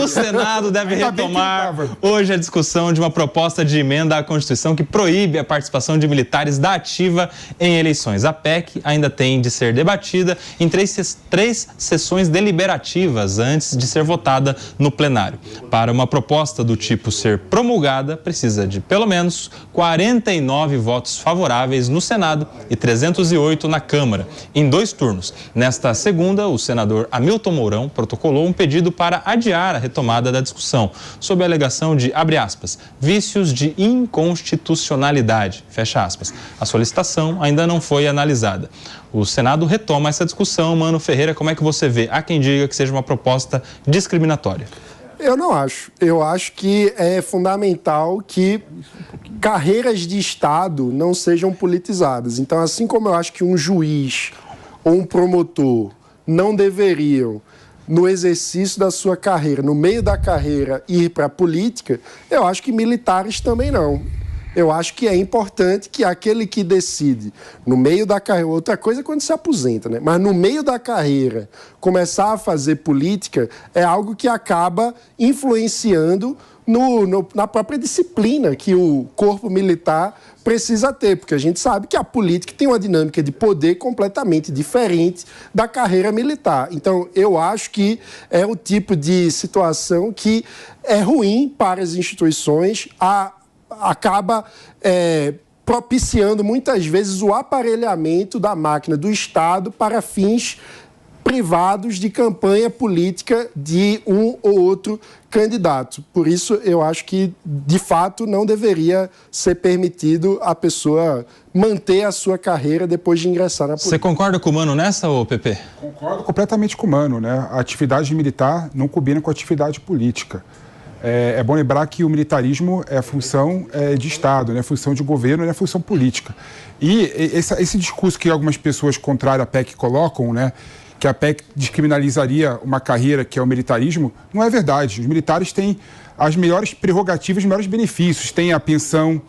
Senado deve retomar hoje a discussão de uma proposta de emenda à Constituição que proíbe a participação de militares da ativa em eleições. A PEC ainda tem de ser debatida em três sessões deliberativas antes de ser votada no plenário. Para uma proposta do tipo ser promulgada, precisa de pelo menos 49 votos favoráveis no Senado e 308 na Câmara, em 2 turnos. Nesta segunda, o senador Hamilton Mourão protocolou um pedido para adiar a retomada da discussão, sob a alegação de, abre aspas, vícios de inconstitucionalidade, fecha aspas. A solicitação ainda não foi analisada. O Senado retoma essa discussão. Mano Ferreira, como é que você vê? Há quem diga que seja uma proposta discriminatória. Eu não acho. Eu acho que é fundamental que carreiras de Estado não sejam politizadas. Então, assim como eu acho que um juiz ou um promotor não deveriam, no exercício da sua carreira, no meio da carreira, ir para a política, eu acho que militares também não. Eu acho que é importante que aquele que decide, no meio da carreira, outra coisa é quando se aposenta, né? Mas no meio da carreira, começar a fazer política é algo que acaba influenciando na própria disciplina que o corpo militar precisa ter, porque a gente sabe que a política tem uma dinâmica de poder completamente diferente da carreira militar. Então, eu acho que é o tipo de situação que é ruim para as instituições, acaba propiciando muitas vezes o aparelhamento da máquina do Estado para fins privados de campanha política de um ou outro candidato. Por isso, eu acho que, de fato, não deveria ser permitido a pessoa manter a sua carreira depois de ingressar na política. Você concorda com o Mano nessa, ou PP? Concordo completamente com o Mano, né? A atividade militar não combina com a atividade política. É bom lembrar que o militarismo é função de Estado, não é função de governo, não é função política. E esse discurso que algumas pessoas contrárias à PEC colocam, né, que a PEC descriminalizaria uma carreira que é o militarismo, não é verdade. Os militares têm as melhores prerrogativas, os melhores benefícios. Tem a pensão,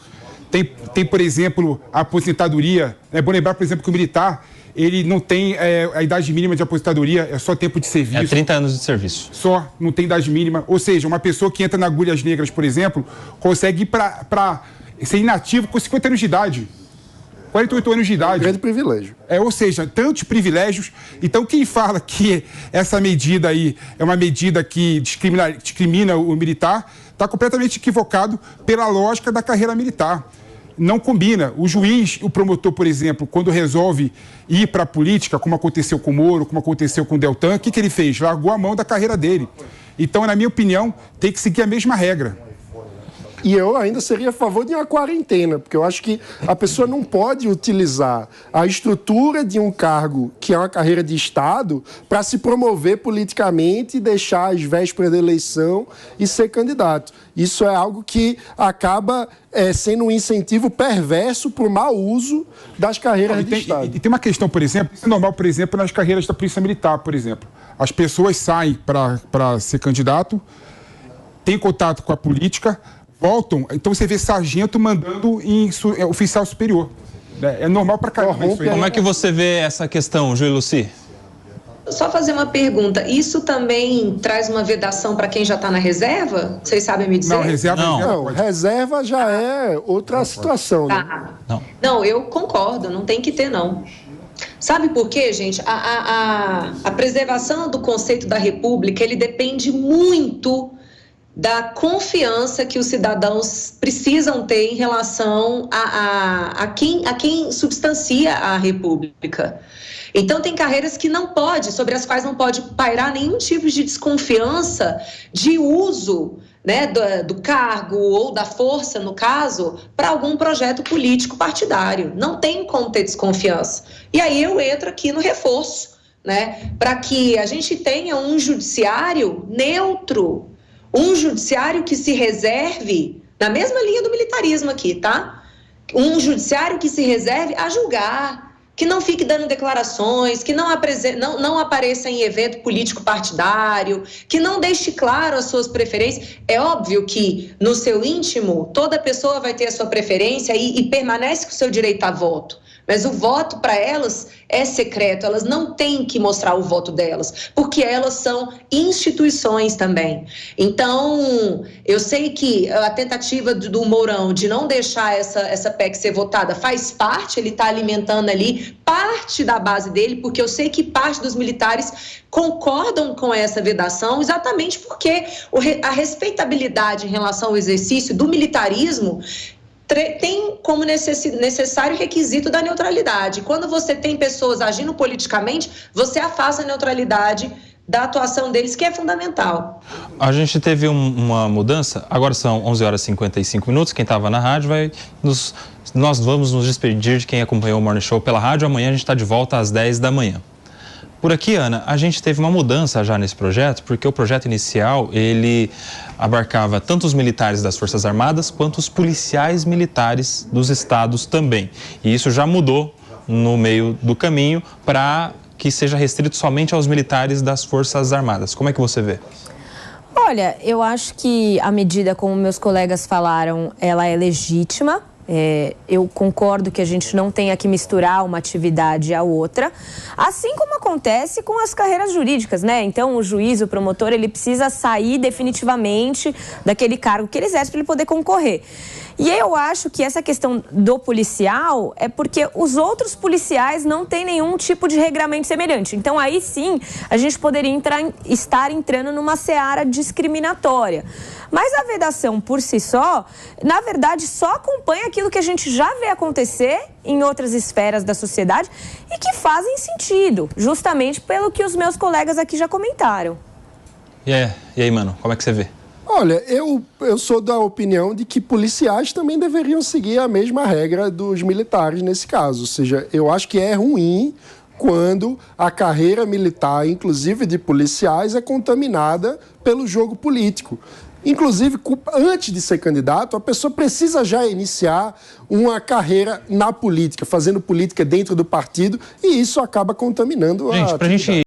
tem por exemplo, a aposentadoria. É bom lembrar, por exemplo, que o militar ele não tem a idade mínima de aposentadoria, é só tempo de serviço. É 30 anos de serviço. Só, não tem idade mínima. Ou seja, uma pessoa que entra na Agulhas Negras, por exemplo, consegue ir para ser inativo com 50 anos de idade. 48 anos de idade. Um grande privilégio. Ou seja, tantos privilégios. Então, quem fala que essa medida aí é uma medida que discrimina o militar, está completamente equivocado pela lógica da carreira militar. Não combina. O juiz, o promotor, por exemplo, quando resolve ir para a política, como aconteceu com o Moro, como aconteceu com o Deltan, o que ele fez? Largou a mão da carreira dele. Então, na minha opinião, tem que seguir a mesma regra. E eu ainda seria a favor de uma quarentena, porque eu acho que a pessoa não pode utilizar a estrutura de um cargo, que é uma carreira de Estado, para se promover politicamente e deixar as vésperas da eleição e ser candidato. Isso é algo que acaba sendo um incentivo perverso para o mau uso das carreiras de Estado. E tem uma questão, por exemplo, isso é normal, por exemplo, nas carreiras da Polícia Militar, por exemplo. As pessoas saem para ser candidato, têm contato com a política, voltam, então você vê sargento mandando em oficial superior. É normal para caramba isso aí. Como é que você vê essa questão, Júlio Luci? Só fazer uma pergunta. Isso também traz uma vedação para quem já está na reserva? Vocês sabem me dizer? Não, reserva não. Reserva já é outra situação. Tá. Né? Não, eu concordo, não tem que ter, não. Sabe por quê, gente? A preservação do conceito da república, ele depende muito da confiança que os cidadãos precisam ter em relação a quem substancia a república. Então, tem carreiras que sobre as quais não pode pairar nenhum tipo de desconfiança de uso, né, do cargo ou da força, no caso, para algum projeto político partidário. Não tem como ter desconfiança. E aí eu entro aqui no reforço, né, para que a gente tenha um judiciário neutro, um judiciário que se reserve, na mesma linha do militarismo aqui, tá? Um judiciário que se reserve a julgar, que não fique dando declarações, que não apareça em evento político partidário, que não deixe claro as suas preferências. É óbvio que, no seu íntimo, toda pessoa vai ter a sua preferência e permanece com o seu direito a voto. mas o voto para elas é secreto, elas não têm que mostrar o voto delas, porque elas são instituições também. Então, eu sei que a tentativa do Mourão de não deixar essa PEC ser votada faz parte, ele está alimentando ali parte da base dele, porque eu sei que parte dos militares concordam com essa vedação, exatamente porque a respeitabilidade em relação ao exercício do militarismo tem como necessário requisito da neutralidade. Quando você tem pessoas agindo politicamente, você afasta a neutralidade da atuação deles, que é fundamental. A gente teve uma mudança, agora são 11h55, quem estava na rádio nós vamos nos despedir de quem acompanhou o Morning Show pela rádio, amanhã a gente está de volta às 10 da manhã. Por aqui, Ana, a gente teve uma mudança já nesse projeto, porque o projeto inicial, ele abarcava tanto os militares das Forças Armadas, quanto os policiais militares dos estados também. E isso já mudou no meio do caminho para que seja restrito somente aos militares das Forças Armadas. Como é que você vê? Olha, eu acho que a medida, como meus colegas falaram, ela é legítima. Eu concordo que a gente não tenha que misturar uma atividade à outra, assim como acontece com as carreiras jurídicas, né? Então, o juiz, o promotor, ele precisa sair definitivamente daquele cargo que ele exerce para ele poder concorrer. E eu acho que essa questão do policial é porque os outros policiais não têm nenhum tipo de regramento semelhante. Então, aí sim, a gente poderia estar entrando numa seara discriminatória. Mas a vedação por si só, na verdade, só acompanha aquilo que a gente já vê acontecer em outras esferas da sociedade e que fazem sentido, justamente pelo que os meus colegas aqui já comentaram. E aí, mano, como é que você vê? Olha, eu sou da opinião de que policiais também deveriam seguir a mesma regra dos militares nesse caso. Ou seja, eu acho que é ruim quando a carreira militar, inclusive de policiais, é contaminada pelo jogo político. Inclusive, antes de ser candidato, a pessoa precisa já iniciar uma carreira na política, fazendo política dentro do partido, e isso acaba contaminando a atividade.